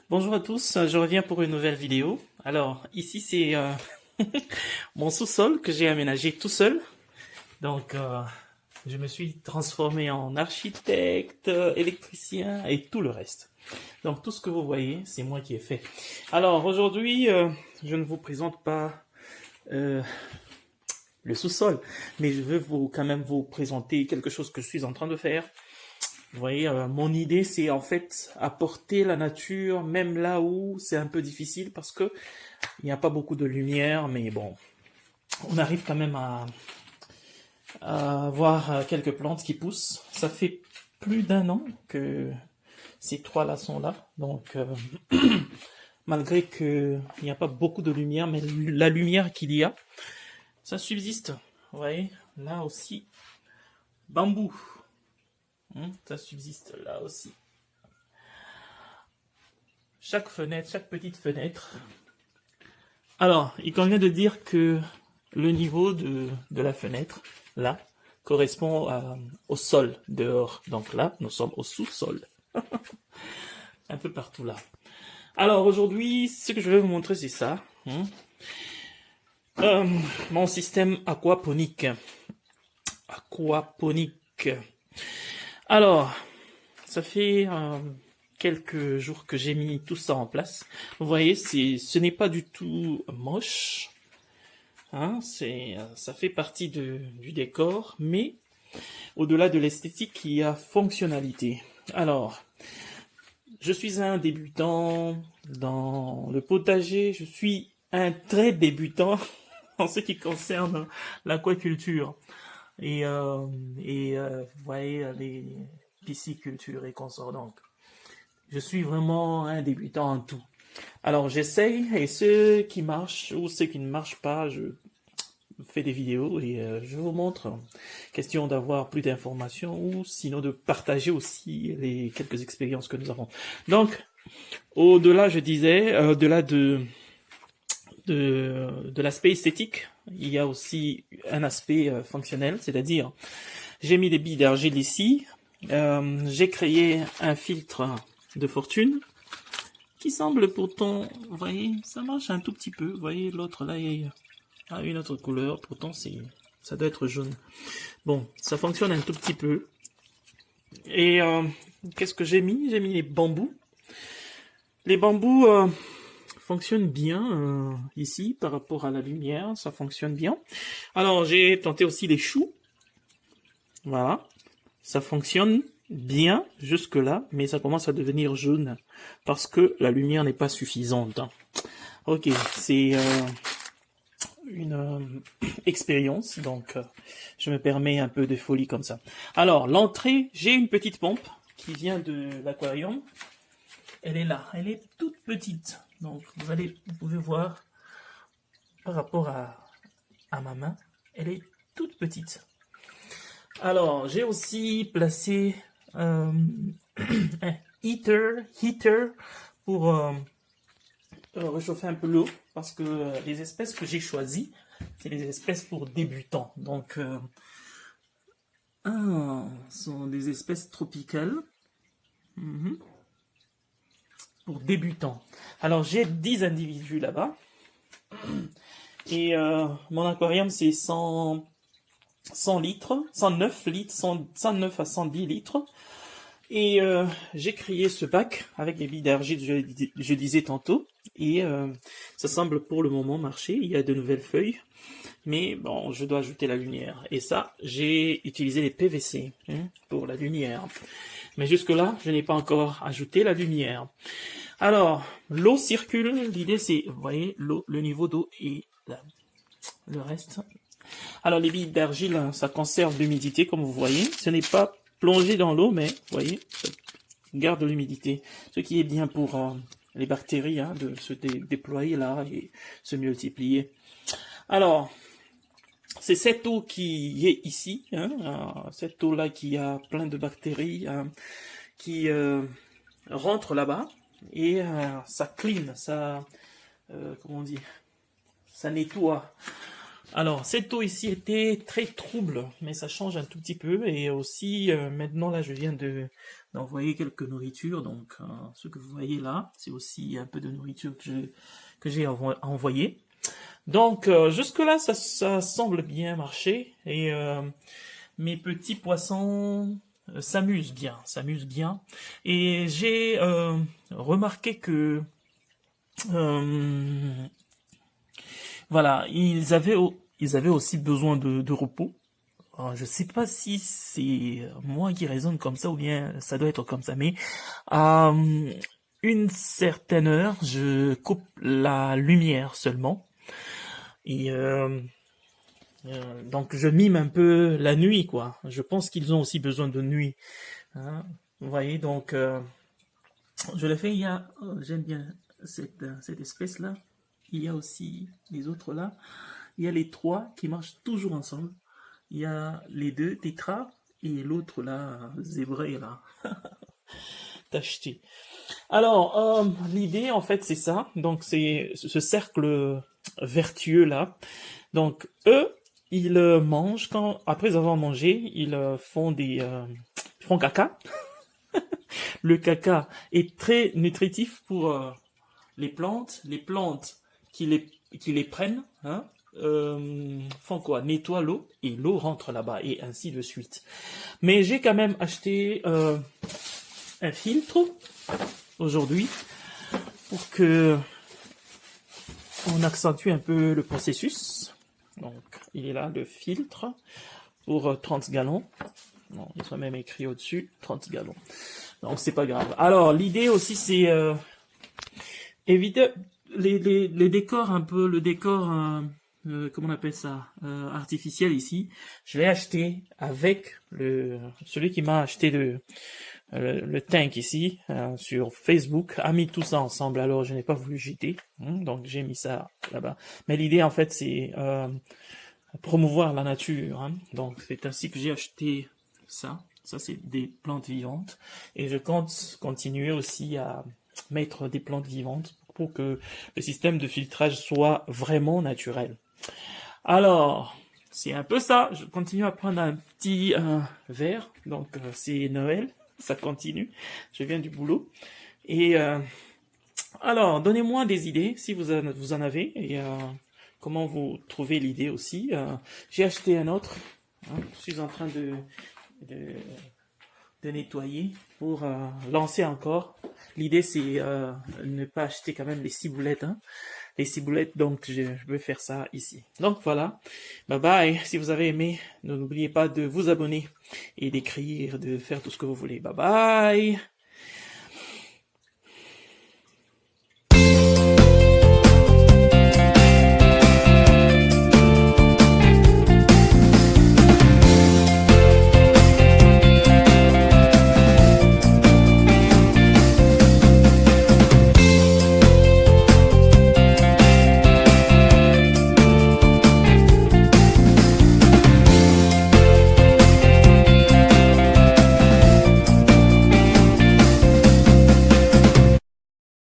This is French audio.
Bonjour à tous, je reviens pour une nouvelle vidéo. Alors, ici c'est mon sous-sol que j'ai aménagé tout seul. Donc, je me suis transformé en architecte, électricien et tout le reste. Donc, tout ce que vous voyez, c'est moi qui ai fait. Alors, aujourd'hui, je ne vous présente pas euh, le sous-sol, mais je veux quand même vous présenter quelque chose que je suis en train de faire. Vous voyez, mon idée, c'est en fait apporter la nature, même là où c'est un peu difficile, parce que il n'y a pas beaucoup de lumière, mais bon, on arrive quand même à voir quelques plantes qui poussent. Ça fait plus d'un an que ces trois-là sont là, donc malgré qu'il n'y a pas beaucoup de lumière, mais la lumière qu'il y a, ça subsiste. Vous voyez, là aussi, bambou. Ça subsiste là aussi. Chaque fenêtre, chaque petite fenêtre. Alors, il convient de dire que le niveau de la fenêtre, là, correspond au sol dehors. Donc là, nous sommes au sous-sol. Un peu partout là. Alors aujourd'hui, ce que je vais vous montrer, c'est ça. Mon système aquaponique. Aquaponique. Alors, ça fait quelques jours que j'ai mis tout ça en place. Vous voyez, ce n'est pas du tout moche. Ça fait partie du décor, mais au-delà de l'esthétique, il y a fonctionnalité. Alors, je suis un débutant dans le potager, je suis un très débutant en ce qui concerne l'aquaculture. Vous voyez, les pisciculture et consorts. Donc, je suis vraiment un débutant en tout. Alors, j'essaye, et ceux qui marchent ou ceux qui ne marchent pas, je fais des vidéos et je vous montre. Question d'avoir plus d'informations ou sinon de partager aussi les quelques expériences que nous avons. Donc, au-delà, je disais, au-delà de l'aspect esthétique, il y a aussi un aspect fonctionnel, c'est-à-dire, j'ai mis des billes d'argile ici, j'ai créé un filtre de fortune qui semble pourtant, vous voyez, ça marche un tout petit peu, vous voyez, l'autre là a une autre couleur, pourtant ça doit être jaune. Bon, ça fonctionne un tout petit peu. Et qu'est-ce que j'ai mis? J'ai mis les bambous. Les bambous fonctionnent bien ici par rapport à la lumière, ça fonctionne bien. Alors j'ai tenté aussi les choux. Voilà, ça fonctionne bien jusque-là, mais ça commence à devenir jaune parce que la lumière n'est pas suffisante. Ok, c'est une expérience, donc je me permets un peu de folie comme ça. Alors, l'entrée, j'ai une petite pompe qui vient de l'aquarium. Elle est là, elle est toute petite. Donc, vous pouvez voir par rapport à ma main, elle est toute petite. Alors, j'ai aussi placé un heater pour réchauffer un peu l'eau, parce que les espèces que j'ai choisies, c'est les espèces pour débutants. Donc, sont des espèces tropicales pour débutants. Alors, j'ai 10 individus là-bas. Et mon aquarium, c'est 100 litres, 109 litres, 109 à 110 litres. Et j'ai créé ce bac avec des billes d'argile, je disais tantôt, et ça semble pour le moment marcher. Il y a de nouvelles feuilles, mais bon, je dois ajouter la lumière. Et ça, j'ai utilisé les PVC pour la lumière. Mais jusque-là, je n'ai pas encore ajouté la lumière. Alors, l'eau circule. L'idée, c'est, vous voyez, l'eau, le niveau d'eau est là. Le reste. Alors, les billes d'argile, ça conserve l'humidité, comme vous voyez. Ce n'est pas plongé dans l'eau, mais vous voyez, ça garde l'humidité, ce qui est bien pour les bactéries de se déployer là et se multiplier. Alors, c'est cette eau qui est ici, cette eau là qui a plein de bactéries qui rentre là-bas et ça clean, ça comment on dit, ça nettoie Alors, cette eau ici était très trouble, mais ça change un tout petit peu. Et aussi, maintenant, là, je viens d'envoyer quelques nourritures. Donc, ce que vous voyez là, c'est aussi un peu de nourriture que j'ai envoyé. Donc, jusque-là, ça semble bien marcher. Et mes petits poissons s'amusent bien. Et j'ai remarqué que euh, voilà, ils avaient aussi besoin de repos. Alors, je sais pas si c'est moi qui raisonne comme ça ou bien ça doit être comme ça, mais à une certaine heure, je coupe la lumière seulement. Et donc je mime un peu la nuit, quoi. Je pense qu'ils ont aussi besoin de nuit, hein. Vous voyez, donc je le fais. J'aime bien cette espèce-là. Il y a aussi les autres là. Il y a les trois qui marchent toujours ensemble. Il y a les deux tétras et l'autre là, zébré là, tacheté. Alors, l'idée en fait c'est ça. Donc c'est ce cercle vertueux là. Donc eux, ils mangent après avoir mangé, ils font caca. Le caca est très nutritif pour les plantes. Les plantes qui les prennent, hein, font quoi? Nettoient l'eau et l'eau rentre là-bas et ainsi de suite. Mais j'ai quand même acheté un filtre aujourd'hui pour que on accentue un peu le processus. Donc il est là le filtre pour 30 gallons. Non, il soit même écrit au-dessus 30 gallons. Donc c'est pas grave. Alors l'idée aussi c'est éviter les décors un peu, le décor comment on appelle ça, artificiel ici. Je l'ai acheté avec celui qui m'a acheté le tank ici sur Facebook, a mis tout ça ensemble. Alors je n'ai pas voulu jeter, donc j'ai mis ça là-bas. Mais l'idée en fait c'est promouvoir la nature, hein. Donc c'est ainsi que j'ai acheté ça. Ça c'est des plantes vivantes et je compte continuer aussi à mettre des plantes vivantes pour que le système de filtrage soit vraiment naturel. Alors, c'est un peu ça. Je continue à prendre un petit verre. Donc, c'est Noël. Ça continue. Je viens du boulot. Et alors, donnez-moi des idées si vous en avez. Et comment vous trouvez l'idée aussi. J'ai acheté un autre. Hein, je suis en train de, de nettoyer pour lancer encore. L'idée, c'est ne pas acheter quand même les ciboulettes, hein. Les ciboulettes, donc je vais faire ça ici. Donc voilà, bye bye. Si vous avez aimé, n'oubliez pas de vous abonner et d'écrire, de faire tout ce que vous voulez. Bye bye.